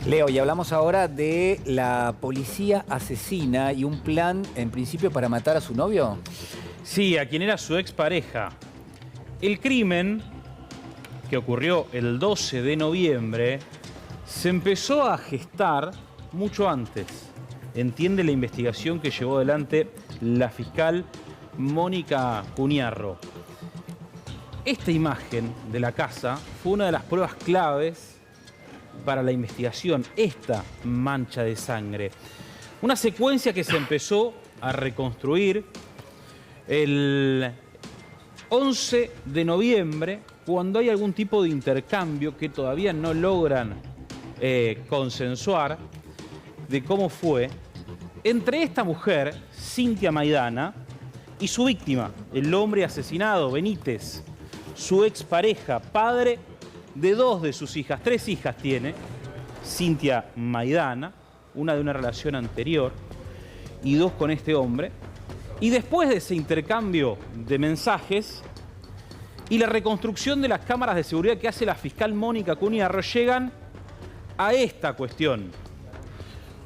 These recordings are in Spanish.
Leo, y hablamos ahora de la policía asesina y un plan, en principio, para matar a su novio. Sí, a quien era su expareja. El crimen, que ocurrió el 12 de noviembre, se empezó a gestar mucho antes. Entiende la investigación que llevó adelante la fiscal Mónica Cuniarro. Esta imagen de la casa fue una de las pruebas claves para la investigación, esta mancha de sangre. Una secuencia que se empezó a reconstruir el 11 de noviembre, cuando hay algún tipo de intercambio que todavía no logran consensuar de cómo fue, entre esta mujer, Cintia Maidana, y su víctima, el hombre asesinado, Benítez, su expareja, padre de dos de sus hijas, 3 hijas tiene, Cintia Maidana, una de una relación anterior y 2 con este hombre. Y después de ese intercambio de mensajes y la reconstrucción de las cámaras de seguridad que hace la fiscal Mónica Cuniarro, llegan a esta cuestión.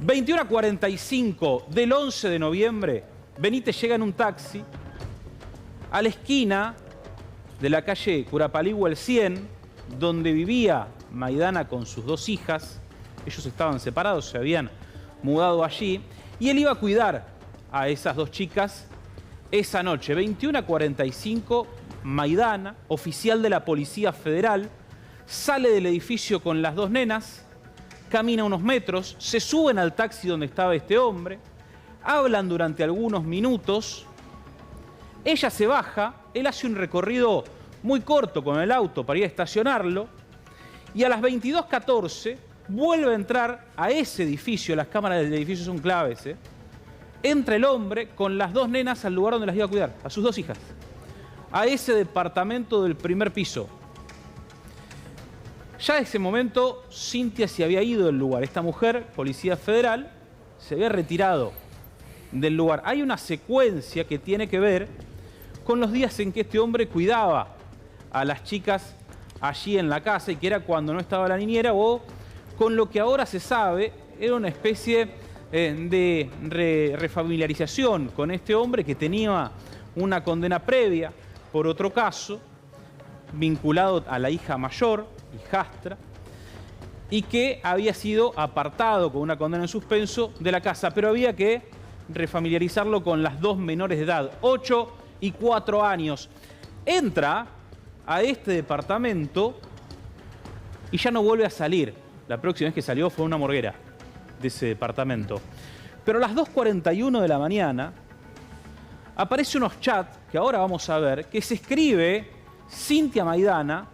21:45 del 11 de noviembre, Benítez llega en un taxi a la esquina de la calle Curapaligua el 100, donde vivía Maidana con sus 2 hijas. Ellos estaban separados, se habían mudado allí, y él iba a cuidar a esas 2 chicas esa noche. 21:45, Maidana, oficial de la Policía Federal, sale del edificio con las 2 nenas, camina unos metros, se suben al taxi donde estaba este hombre, hablan durante algunos minutos, ella se baja, él hace un recorrido muy corto con el auto para ir a estacionarlo, y a las 22:14 vuelve a entrar a ese edificio. Las cámaras del edificio son claves, entra el hombre con las 2 nenas al lugar donde las iba a cuidar, a sus 2 hijas, a ese departamento del primer piso. Ya en ese momento Cintia se había ido del lugar. Esta mujer, policía federal, se había retirado del lugar. Hay una secuencia que tiene que ver con los días en que este hombre cuidaba a las chicas allí en la casa, y que era cuando no estaba la niñera, o con lo que ahora se sabe era una especie de refamiliarización con este hombre que tenía una condena previa por otro caso vinculado a la hija mayor, hijastra, y que había sido apartado con una condena en suspenso de la casa, pero había que refamiliarizarlo con las 2 menores de edad, 8 y 4 años. Entra a este departamento y ya no vuelve a salir. La próxima vez que salió fue una morguera de ese departamento. Pero a las 2:41 de la mañana aparecen unos chats que ahora vamos a ver, que se escribe Cintia Maidana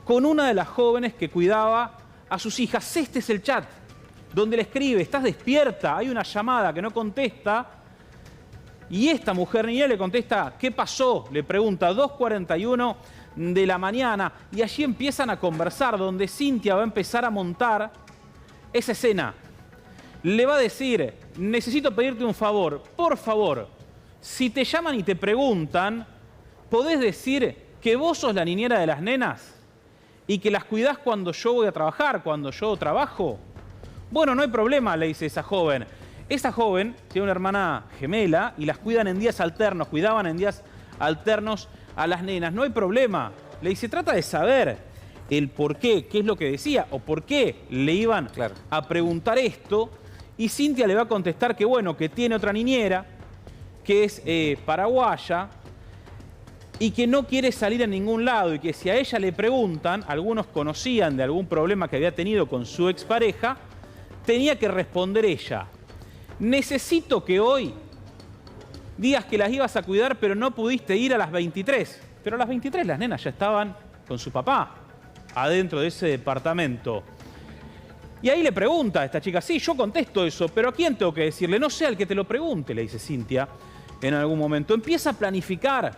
con una de las jóvenes que cuidaba a sus hijas. Este es el chat donde le escribe: ¿estás despierta? Hay una llamada que no contesta. Y esta mujer niña le contesta: ¿qué pasó? Le pregunta, 2:41 de la mañana. Y allí empiezan a conversar, donde Cintia va a empezar a montar esa escena. Le va a decir: necesito pedirte un favor. Por favor, si te llaman y te preguntan, ¿podés decir que vos sos la niñera de las nenas y que las cuidás cuando yo voy a trabajar, cuando yo trabajo? Bueno, no hay problema, le dice esa joven. Esa joven tiene una hermana gemela y las cuidan en días alternos, cuidaban en días alternos a las nenas. No hay problema. Le dice: trata de saber el por qué es lo que decía, o por qué le iban a preguntar esto. Y Cintia le va a contestar que, bueno, que tiene otra niñera, que es paraguaya, y que no quiere salir a ningún lado, y que si a ella le preguntan, algunos conocían de algún problema que había tenido con su expareja, tenía que responder ella: necesito que hoy digas que las ibas a cuidar, pero no pudiste ir a las 23. Pero a las 23 las nenas ya estaban con su papá adentro de ese departamento. Y ahí le pregunta a esta chica: sí, yo contesto eso, pero ¿a quién tengo que decirle? No sé, al que te lo pregunte, le dice Cintia en algún momento. Empieza a planificar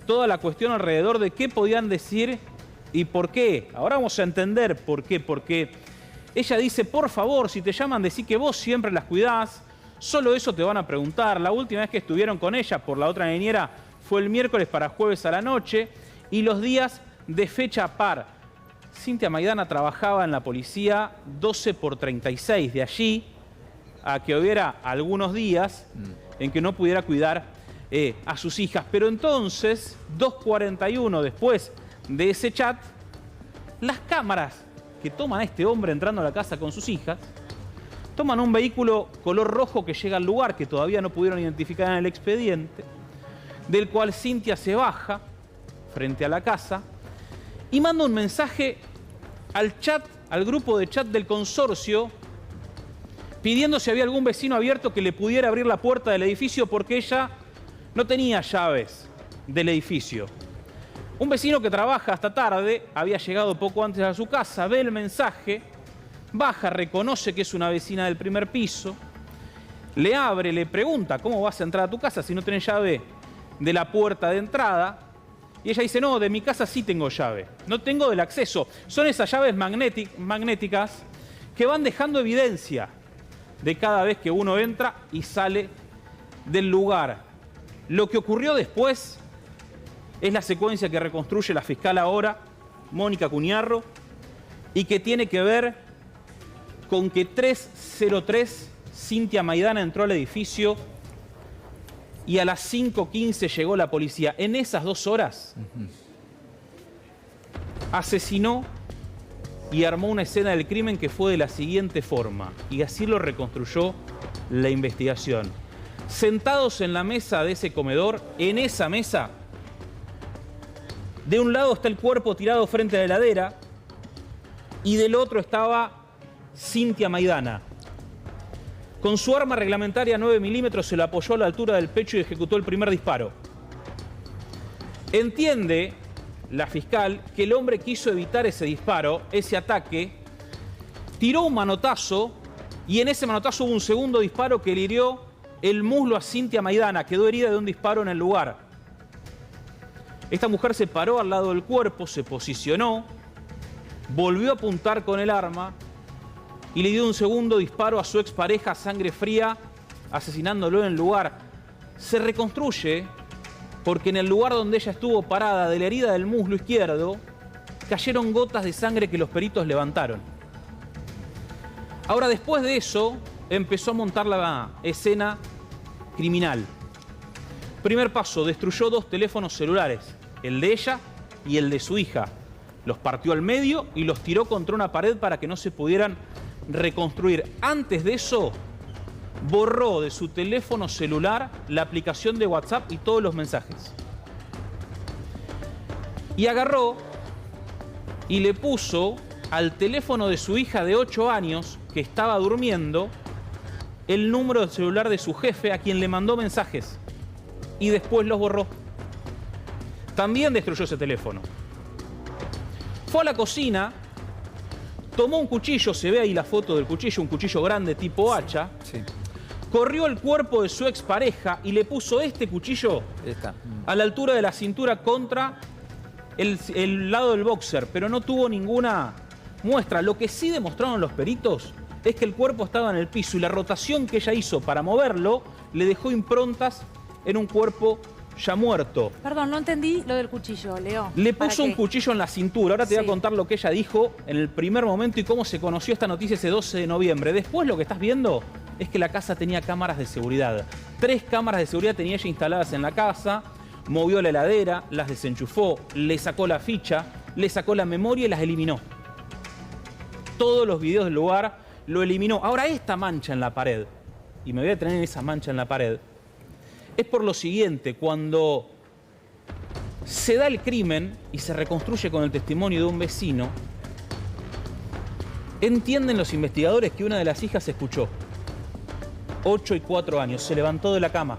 toda la cuestión alrededor de qué podían decir y por qué. Ahora vamos a entender por qué. Porque ella dice: por favor, si te llaman, decí que vos siempre las cuidás, solo eso te van a preguntar. La última vez que estuvieron con ella por la otra niñera fue el miércoles para jueves a la noche, y los días de fecha par Cintia Maidana trabajaba en la policía 12 por 36, de allí a que hubiera algunos días en que no pudiera cuidar a sus hijas. Pero entonces, 2:41 después de ese chat, las cámaras que toman a este hombre entrando a la casa con sus hijas, toman un vehículo color rojo que llega al lugar, que todavía no pudieron identificar en el expediente, del cual Cintia se baja frente a la casa y manda un mensaje al chat, al grupo de chat del consorcio, pidiendo si había algún vecino abierto que le pudiera abrir la puerta del edificio porque ella no tenía llaves del edificio. Un vecino que trabaja hasta tarde, había llegado poco antes a su casa, ve el mensaje, baja, reconoce que es una vecina del primer piso, le abre, le pregunta cómo vas a entrar a tu casa si no tenés llave de la puerta de entrada. Y ella dice, no, de mi casa sí tengo llave, no tengo del acceso. Son esas llaves magnéticas que van dejando evidencia de cada vez que uno entra y sale del lugar. Lo que ocurrió después es la secuencia que reconstruye la fiscal ahora, Mónica Cuñarro, y que tiene que ver con que 3:03 Cintia Maidana entró al edificio y a las 5:15 llegó la policía. En esas 2 horas asesinó y armó una escena del crimen que fue de la siguiente forma, y así lo reconstruyó la investigación. Sentados en la mesa de ese comedor, en esa mesa, de un lado está el cuerpo tirado frente a la heladera y del otro estaba Cintia Maidana. Con su arma reglamentaria 9 milímetros se lo apoyó a la altura del pecho y ejecutó el primer disparo. Entiende la fiscal que el hombre quiso evitar ese disparo, ese ataque, tiró un manotazo y en ese manotazo hubo un segundo disparo que le hirió el muslo a Cintia Maidana, quedó herida de un disparo en el lugar. Esta mujer se paró al lado del cuerpo, se posicionó, volvió a apuntar con el arma y le dio un segundo disparo a su expareja a sangre fría, asesinándolo en el lugar. Se reconstruye porque en el lugar donde ella estuvo parada, de la herida del muslo izquierdo, cayeron gotas de sangre que los peritos levantaron. Ahora, después de eso, empezó a montar la escena criminal. Primer paso, destruyó 2 teléfonos celulares, el de ella y el de su hija. Los partió al medio y los tiró contra una pared para que no se pudieran reconstruir. Antes de eso, borró de su teléfono celular la aplicación de WhatsApp y todos los mensajes. Y agarró y le puso al teléfono de su hija de 8 años, que estaba durmiendo, el número de celular de su jefe, a quien le mandó mensajes. Y después los borró. También destruyó ese teléfono. Fue a la cocina, tomó un cuchillo, se ve ahí la foto del cuchillo, un cuchillo grande tipo hacha. Sí. Corrió el cuerpo de su expareja y le puso este cuchillo a la altura de la cintura contra el lado del boxer, pero no tuvo ninguna muestra. Lo que sí demostraron los peritos es que el cuerpo estaba en el piso y la rotación que ella hizo para moverlo le dejó improntas en un cuerpo ya muerto. Perdón, no entendí lo del cuchillo, Leo. Le puso un cuchillo en la cintura. Ahora te voy a contar lo que ella dijo en el primer momento y cómo se conoció esta noticia ese 12 de noviembre. Después lo que estás viendo es que la casa tenía cámaras de seguridad. 3 cámaras de seguridad tenía ella instaladas en la casa. Movió la heladera, las desenchufó, le sacó la ficha, le sacó la memoria y las eliminó. Todos los videos del lugar lo eliminó. Ahora esta mancha en la pared, y me voy a tener esa mancha en la pared, es por lo siguiente: cuando se da el crimen y se reconstruye con el testimonio de un vecino, entienden los investigadores que una de las hijas escuchó, 8 y 4 años, se levantó de la cama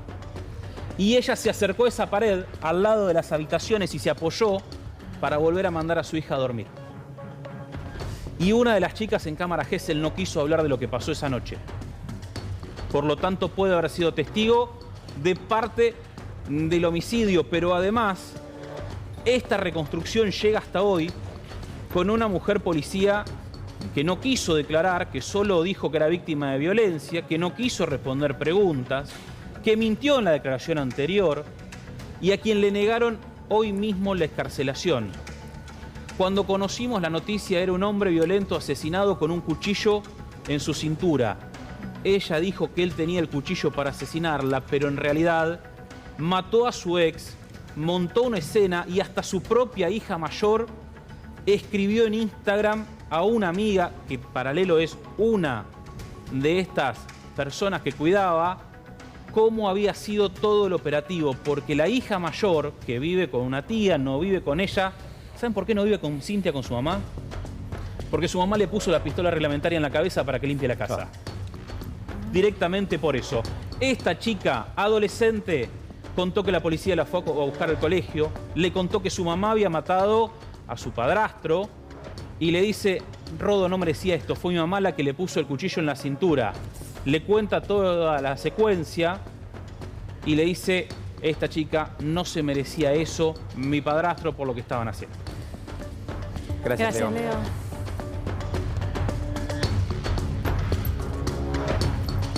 y ella se acercó a esa pared al lado de las habitaciones y se apoyó para volver a mandar a su hija a dormir. Y una de las chicas en cámara Gesell no quiso hablar de lo que pasó esa noche. Por lo tanto, puede haber sido testigo de parte del homicidio, pero además esta reconstrucción llega hasta hoy con una mujer policía que no quiso declarar, que solo dijo que era víctima de violencia, que no quiso responder preguntas, que mintió en la declaración anterior y a quien le negaron hoy mismo la excarcelación. Cuando conocimos la noticia era un hombre violento asesinado con un cuchillo en su cintura. Ella dijo que él tenía el cuchillo para asesinarla, pero en realidad mató a su ex, montó una escena y hasta su propia hija mayor escribió en Instagram a una amiga, que paralelo es una de estas personas que cuidaba, cómo había sido todo el operativo, porque la hija mayor, que vive con una tía, no vive con ella. ¿Saben por qué no vive con Cintia, con su mamá? Porque su mamá le puso la pistola reglamentaria en la cabeza para que limpie la casa. Directamente por eso. Esta chica adolescente contó que la policía la fue a buscar al colegio, le contó que su mamá había matado a su padrastro y le dice: Rodo no merecía esto, fue mi mamá la que le puso el cuchillo en la cintura. Le cuenta toda la secuencia y le dice: esta chica no se merecía eso, mi padrastro, por lo que estaban haciendo. Gracias, Leo. Leo.